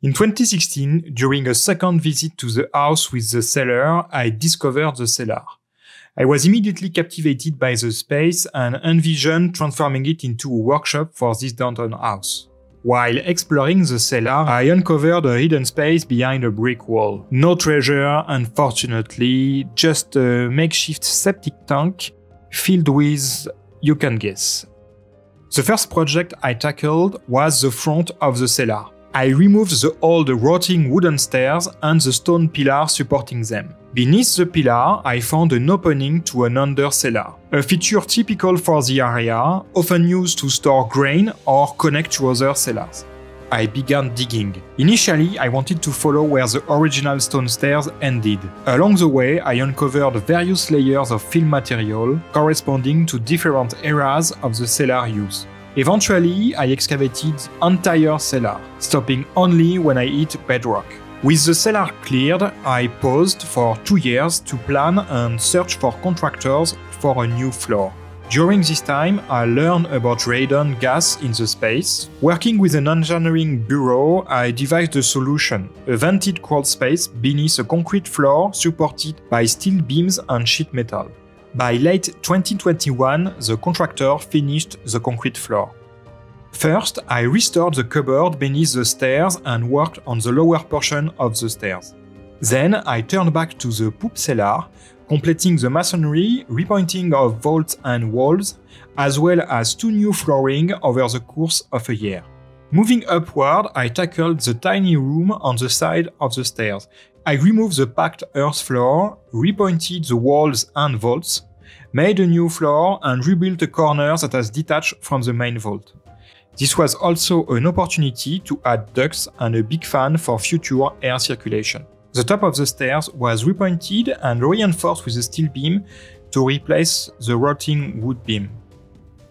In 2016, during a second visit to the house with the Cellar, I discovered the Cellar. I was immediately captivated by the space and envisioned transforming it into a workshop for this downtown house. While exploring the cellar, I uncovered a hidden space behind a brick wall. No treasure, unfortunately, just a makeshift septic tank filled with, you can guess. The first project I tackled was the front of the cellar. I removed the old rotting wooden stairs and the stone pillar supporting them. Beneath the pillar, I found an opening to an under cellar, a feature typical for the area, often used to store grain or connect to other cellars. I began digging. Initially, I wanted to follow where the original stone stairs ended. Along the way, I uncovered various layers of fill material corresponding to different eras of the cellar use. Eventually, I excavated the entire cellar, stopping only when I hit bedrock. With the cellar cleared, I paused for 2 years to plan and search for contractors for a new floor. During this time, I learned about radon gas in the space. Working with an engineering bureau, I devised a solution, a vented crawl space beneath a concrete floor supported by steel beams and sheet metal. By late 2021, the contractor finished the concrete floor. First, I restored the cupboard beneath the stairs and worked on the lower portion of the stairs. Then I turned back to the poop cellar, completing the masonry, repointing of vaults and walls, as well as 2 new flooring over the course of a year. Moving upward, I tackled the tiny room on the side of the stairs. I removed the packed earth floor, repointed the walls and vaults, made a new floor and rebuilt a corner that has detached from the main vault. This was also an opportunity to add ducts and a big fan for future air circulation. The top of the stairs was repointed and reinforced with a steel beam to replace the rotting wood beam.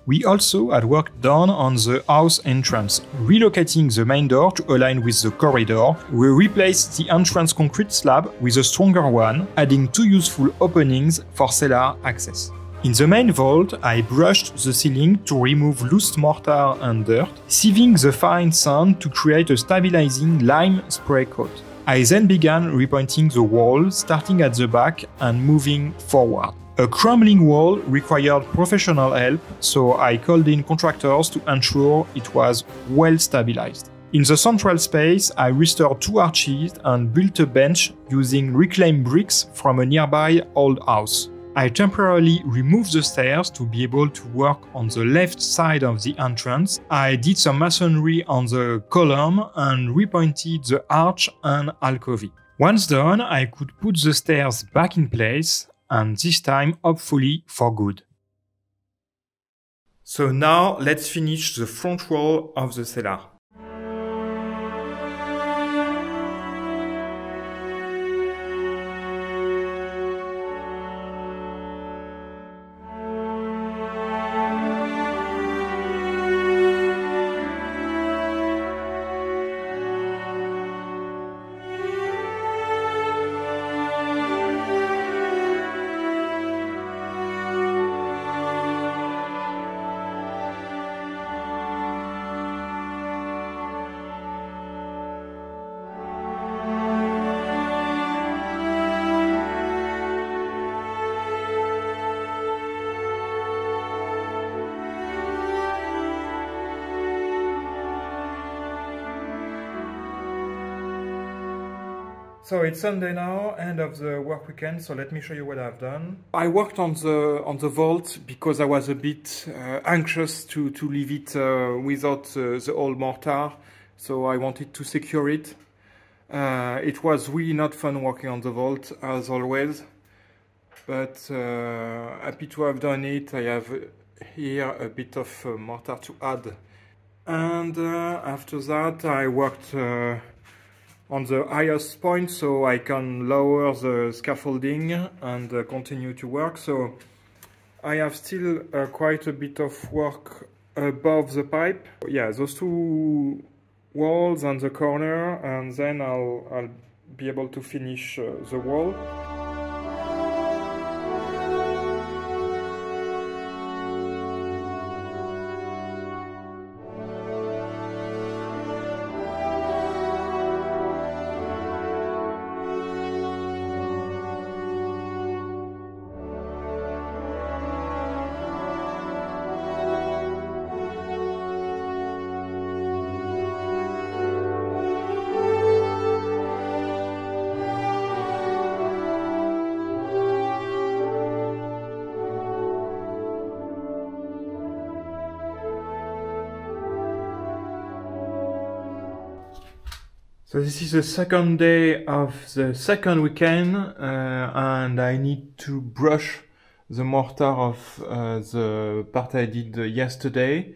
We also had work done on the house entrance, relocating the main door to align with the corridor. We replaced the entrance concrete slab with a stronger one, adding 2 useful openings for cellar access. In the main vault, I brushed the ceiling to remove loose mortar and dirt, sieving the fine sand to create a stabilizing lime spray coat. I then began repointing the wall, starting at the back and moving forward. A crumbling wall required professional help, so I called in contractors to ensure it was well stabilized. In the central space, I restored 2 arches and built a bench using reclaimed bricks from a nearby old house. I temporarily removed the stairs to be able to work on the left side of the entrance. I did some masonry on the column and repointed the arch and alcove. Once done, I could put the stairs back in place, and this time, hopefully, for good. So now, let's finish the front wall of the cellar. So it's Sunday now, end of the work weekend, so let me show you what I've done. I worked on the vault because I was a bit anxious to leave it without the old mortar, so I wanted to secure it. It was really not fun working on the vault, as always, but happy to have done it. I have here a bit of mortar to add. And after that I worked on the highest point so I can lower the scaffolding and continue to work. So I have still quite a bit of work above the pipe. Yeah, those 2 walls and the corner, and then I'll be able to finish the wall. So this is the second day of the second weekend, and I need to brush the mortar of the part I did yesterday.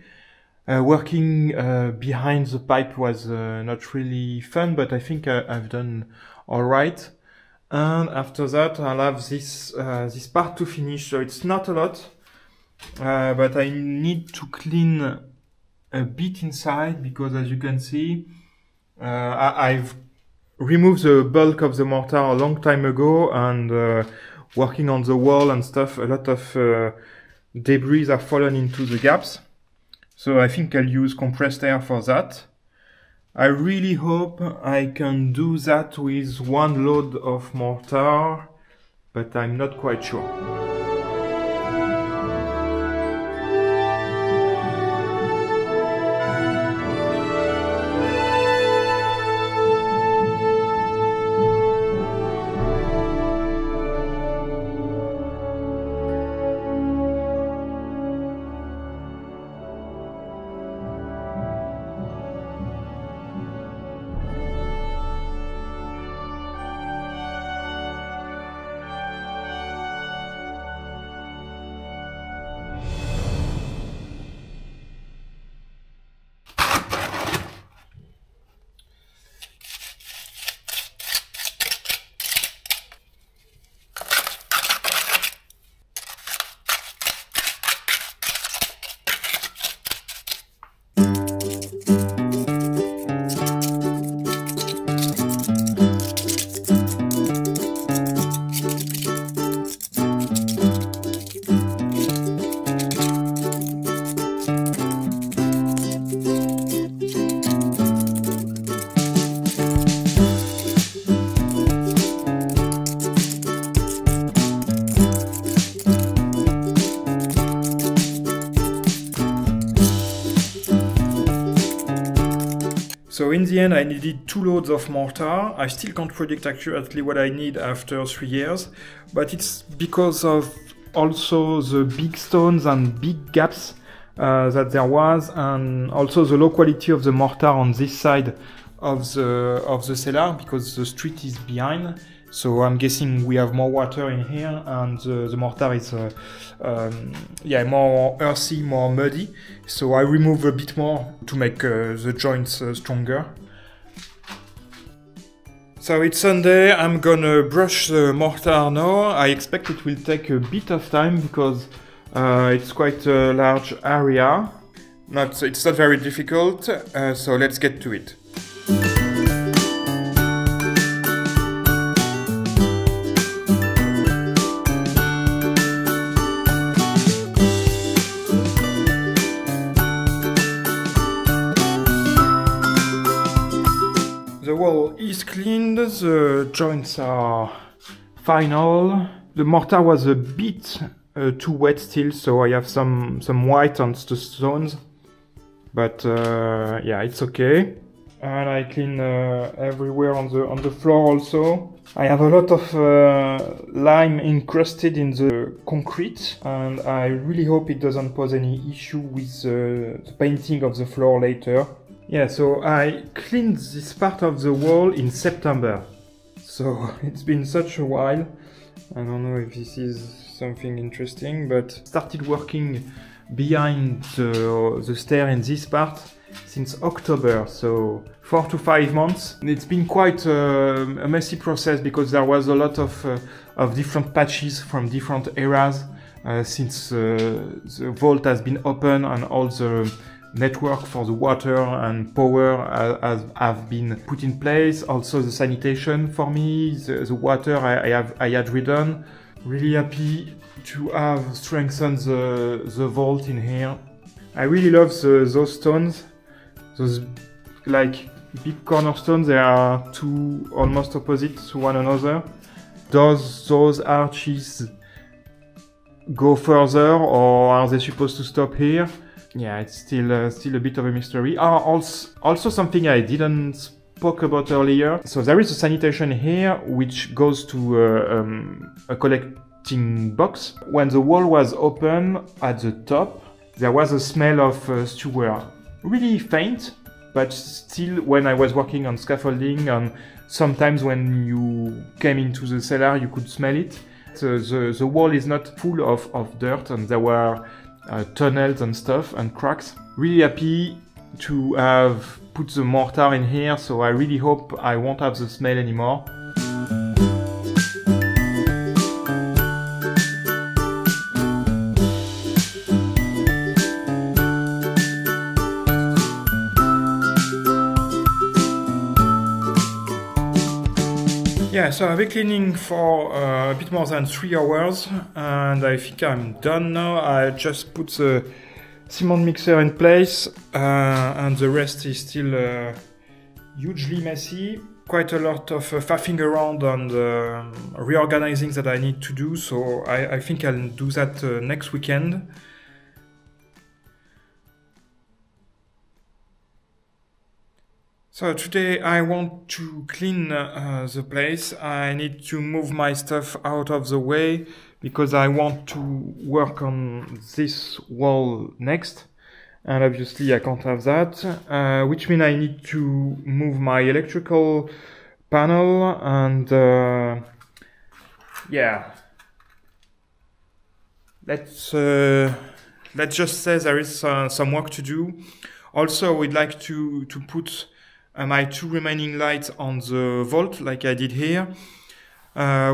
Working behind the pipe was not really fun, but I think I've done all right. And after that, I'll have this part to finish. So it's not a lot, but I need to clean a bit inside because, as you can see, I've removed the bulk of the mortar a long time ago, and working on the wall and stuff, a lot of debris have fallen into the gaps. So I think I'll use compressed air for that. I really hope I can do that with one load of mortar, but I'm not quite sure. So in the end, I needed 2 loads of mortar. I still can't predict accurately what I need after 3 years, but it's because of also the big stones and big gaps that there was, and also the low quality of the mortar on this side of the cellar because the street is behind. So I'm guessing we have more water in here, and the mortar is more earthy, more muddy. So I remove a bit more to make the joints stronger. So it's Sunday, I'm gonna brush the mortar now. I expect it will take a bit of time because it's quite a large area. It's not very difficult, so let's get to it. The wall is cleaned, the joints are final. The mortar was a bit too wet still, so I have some white on the stones, but yeah, it's okay. And I clean everywhere on the floor also. I have a lot of lime encrusted in the concrete, and I really hope it doesn't pose any issue with the painting of the floor later. Yeah, so I cleaned this part of the wall in September. So it's been such a while. I don't know if this is something interesting, but started working behind the stair in this part since October, so 4 to 5 months. It's been quite a messy process because there was a lot of different patches from different eras since the vault has been open and all the network for the water and power have been put in place. Also the sanitation for me, the water I had redone. Really happy to have strengthened the vault in here. I really love those stones. Those like big cornerstones, they are two almost opposite to one another. Does those arches go further, or are they supposed to stop here? Yeah, it's still a bit of a mystery. Also something I didn't spoke about earlier. So there is a sanitation here, which goes to a collecting box. When the wall was open at the top, there was a smell of sewer. Really faint, but still when I was working on scaffolding, and sometimes when you came into the cellar you could smell it. The wall is not full of dirt, and there were tunnels and stuff and cracks. Really happy to have put the mortar in here, so I really hope I won't have the smell anymore. Yeah, so I've been cleaning for a bit more than 3 hours, and I think I'm done now. I just put the cement mixer in place, and the rest is still hugely messy. Quite a lot of faffing around and reorganizing that I need to do, so I think I'll do that next weekend. So today I want to clean the place. I need to move my stuff out of the way because I want to work on this wall next. And obviously I can't have that, which means I need to move my electrical panel and yeah. Let's just say there is some work to do. Also, we'd like to put my 2 remaining lights on the vault like I did here,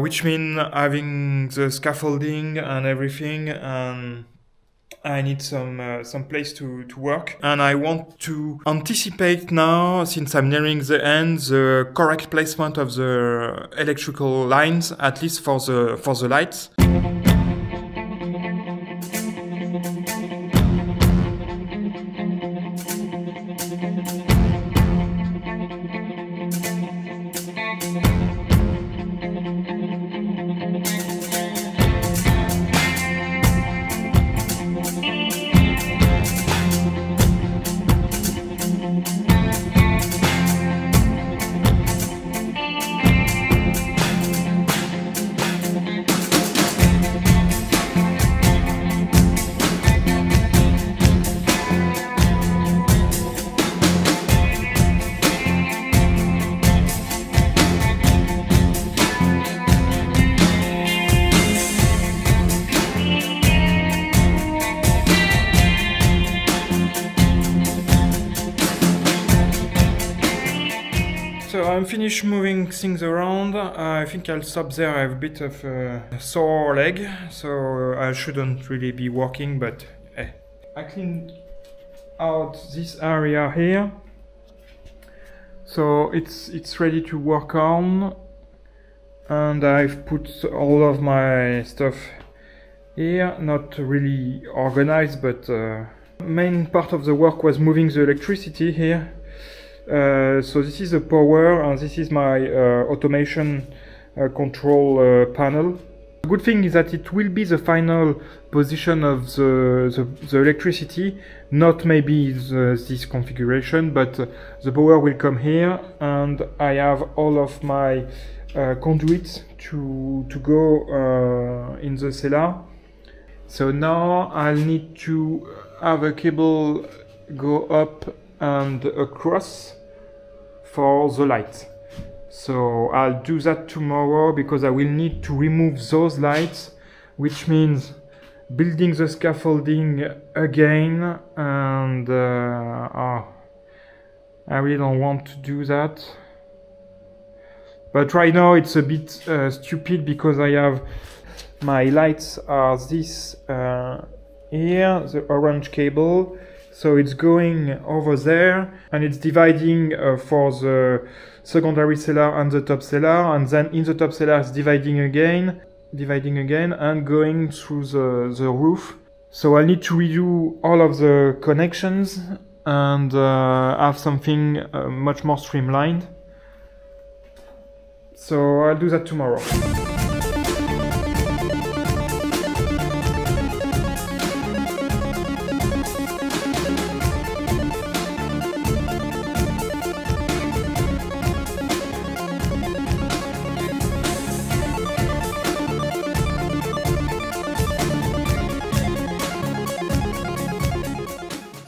which means having the scaffolding and everything, I need some place to work, and I want to anticipate now, since I'm nearing the end, the correct placement of the electrical lines, at least for the lights. So I'm finished moving things around. I think I'll stop there. I have a bit of a sore leg, so I shouldn't really be walking, but I cleaned out this area here. So it's ready to work on, and I've put all of my stuff here, not really organized, but main part of the work was moving the electricity here. So this is the power, and this is my automation control panel. The good thing is that it will be the final position of the electricity, not maybe this configuration, but the power will come here, and I have all of my conduits to go in the cellar. So now I'll need to have a cable go up and across for the light. So I'll do that tomorrow because I will need to remove those lights, which means building the scaffolding again, and I really don't want to do that. But right now it's a bit stupid because I have my lights are this here, the orange cable. So it's going over there, and it's dividing for the secondary cellar and the top cellar, and then in the top cellar it's dividing again, and going through the roof. So I need to redo all of the connections and have something much more streamlined. So I'll do that tomorrow.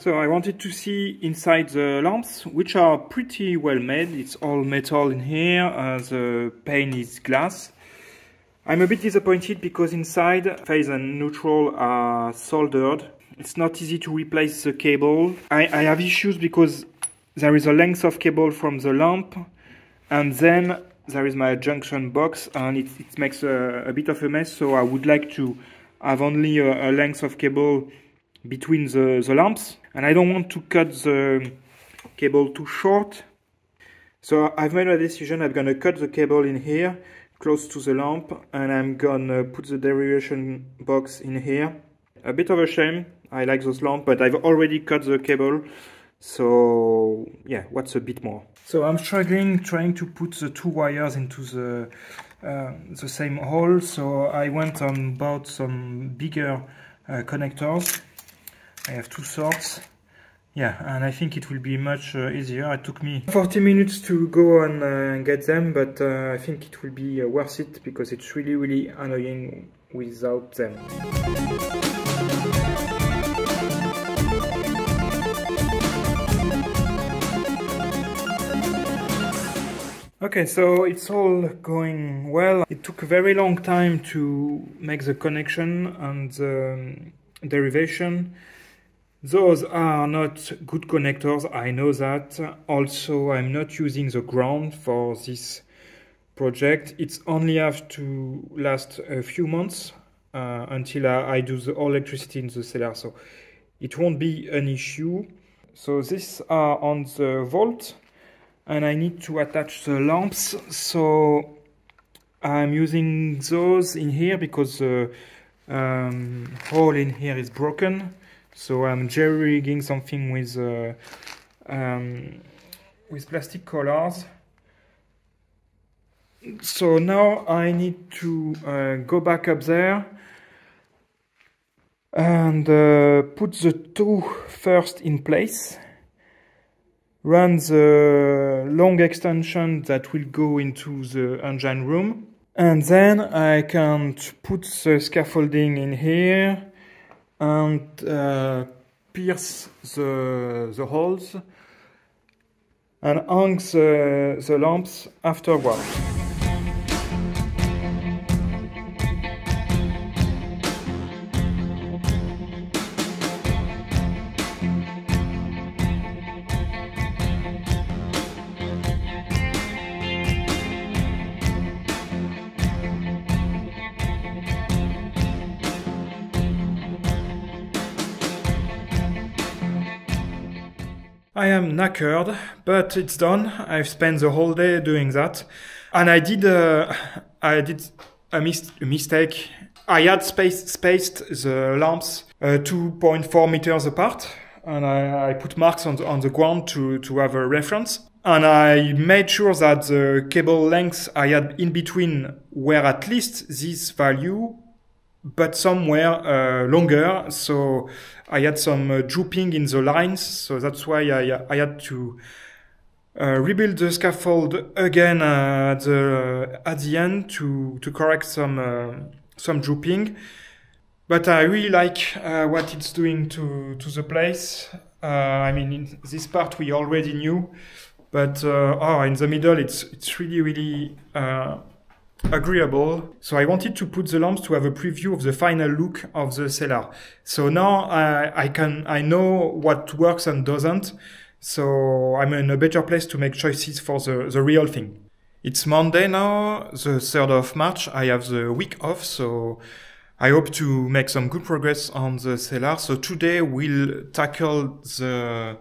So I wanted to see inside the lamps, which are pretty well made. It's all metal in here, the pane is glass. I'm a bit disappointed because inside phase and neutral are soldered. It's not easy to replace the cable. I have issues because there is a length of cable from the lamp, and then there is my junction box, and it makes a bit of a mess. So I would like to have only a length of cable between the lamps, and I don't want to cut the cable too short. So I've made a decision. I'm gonna cut the cable in here, close to the lamp, and I'm gonna put the derivation box in here. A bit of a shame, I like those lamps, but I've already cut the cable, so yeah, what's a bit more? So I'm struggling trying to put the two wires into the same hole, so I went and bought some bigger connectors. I have two sorts. Yeah, and I think it will be much easier. It took me 40 minutes to go and get them, but I think it will be worth it because it's really annoying without them. Okay, so it's all going well. It took a very long time to make the connection and the derivation. Those are not good connectors, I know that. Also, I'm not using the ground for this project. It's only have to last a few months until I do the electricity in the cellar, so it won't be an issue. So these are on the vault, and I need to attach the lamps. So I'm using those in here because the hole in here is broken. So I'm jerry-rigging something with plastic collars. So now I need to go back up there and put the two first in place. Run the long extension that will go into the engine room. And then I can put the scaffolding in here and pierce the holes and hang the lamps afterwards. I am knackered, but it's done. I've spent the whole day doing that, and I did a mistake. I had spaced the lamps 2.4 meters apart, and I put marks on the ground to have a reference. And I made sure that the cable lengths I had in between were at least this value, but somewhere longer. So I had some drooping in the lines, so that's why I had to rebuild the scaffold again at the end to correct some drooping. But I really like what it's doing to the place. I mean, in this part we already knew, but in the middle it's really agreeable. So I wanted to put the lamps to have a preview of the final look of the cellar. So now I know what works and doesn't. So I'm in a better place to make choices for the real thing. It's Monday now, the 3rd of March. I have the week off, so I hope to make some good progress on the cellar. So today we'll tackle the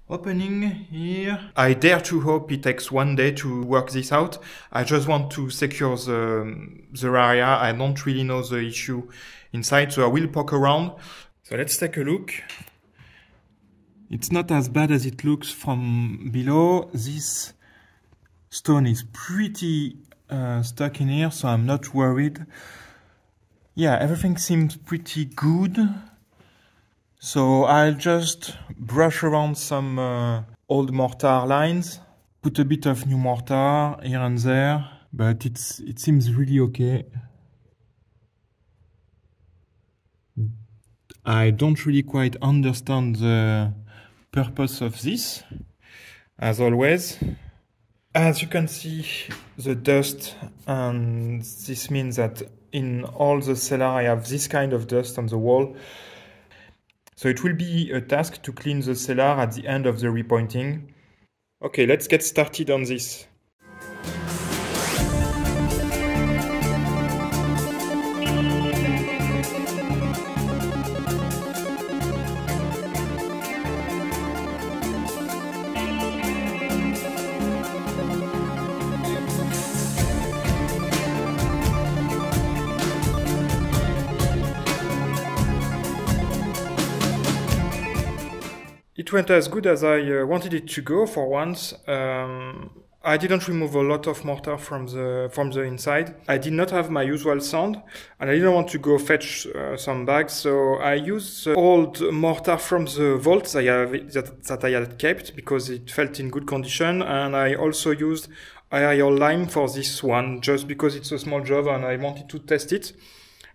opening here. I dare to hope it takes one day to work this out. I just want to secure the area. I don't really know the issue inside, so I will poke around. So let's take a look. It's not as bad as it looks from below. This stone is pretty stuck in here, so I'm not worried. Yeah, everything seems pretty good. So I'll just brush around some old mortar lines, put a bit of new mortar here and there, but it seems really okay. I don't really quite understand the purpose of this, as always. As you can see, the dust, and this means that in all the cellar I have this kind of dust on the wall. So it will be a task to clean the cellar at the end of the repointing. Okay, let's get started on this. It went as good as I wanted it to go for once. I didn't remove a lot of mortar from the inside. I did not have my usual sand, and I didn't want to go fetch some bags, so I used the old mortar from the vault that I had kept because it felt in good condition, and I also used aerial lime for this one just because it's a small job and I wanted to test it.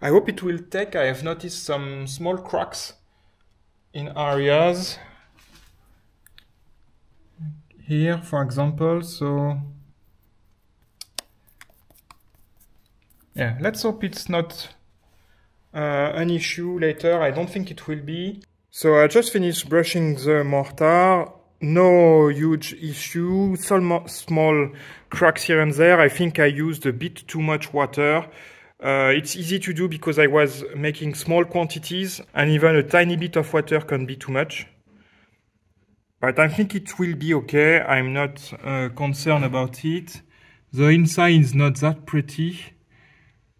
I hope it will take. I have noticed some small cracks in areas. Here, for example, so yeah, let's hope it's not an issue later. I don't think it will be. So I just finished brushing the mortar. No huge issue, some small cracks here and there. I think I used a bit too much water. It's easy to do because I was making small quantities, and even a tiny bit of water can be too much. But I think it will be okay. I'm not concerned about it. The inside is not that pretty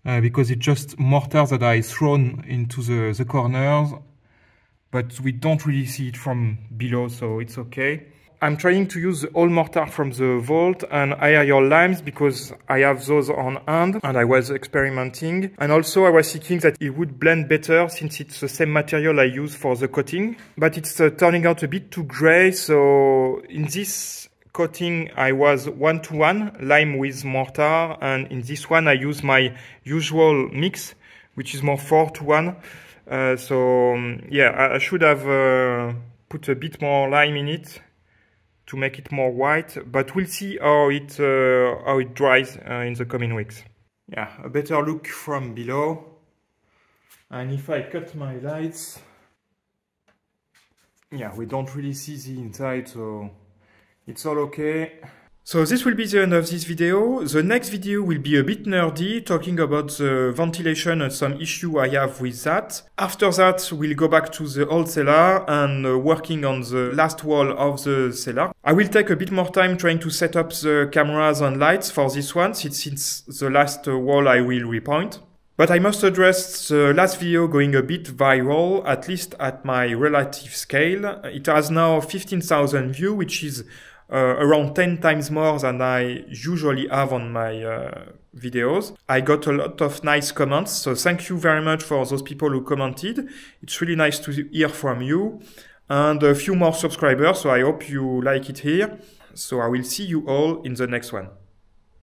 because it's just mortar that I thrown into the corners, but we don't really see it from below, so it's okay. I'm trying to use the old mortar from the vault and aerial limes because I have those on hand and I was experimenting. And also I was thinking that it would blend better since it's the same material I use for the coating. But it's turning out a bit too gray, so in this coating I was 1-to-1 lime with mortar, and in this one I use my usual mix, which is more 4-to-1. Yeah, I should have put a bit more lime in it to make it more white, but we'll see how it dries in the coming weeks. Yeah, a better look from below. And if I cut my lights, yeah, we don't really see the inside, so it's all okay. So this will be the end of this video. The next video will be a bit nerdy, talking about the ventilation and some issue I have with that. After that, we'll go back to the old cellar and working on the last wall of the cellar. I will take a bit more time trying to set up the cameras and lights for this one, since the last wall I will repoint. But I must address the last video going a bit viral, at least at my relative scale. It has now 15,000 views, which is around 10 times more than I usually have on my videos. I got a lot of nice comments, so thank you very much for those people who commented. It's really nice to hear from you. And a few more subscribers, so I hope you like it here. So I will see you all in the next one.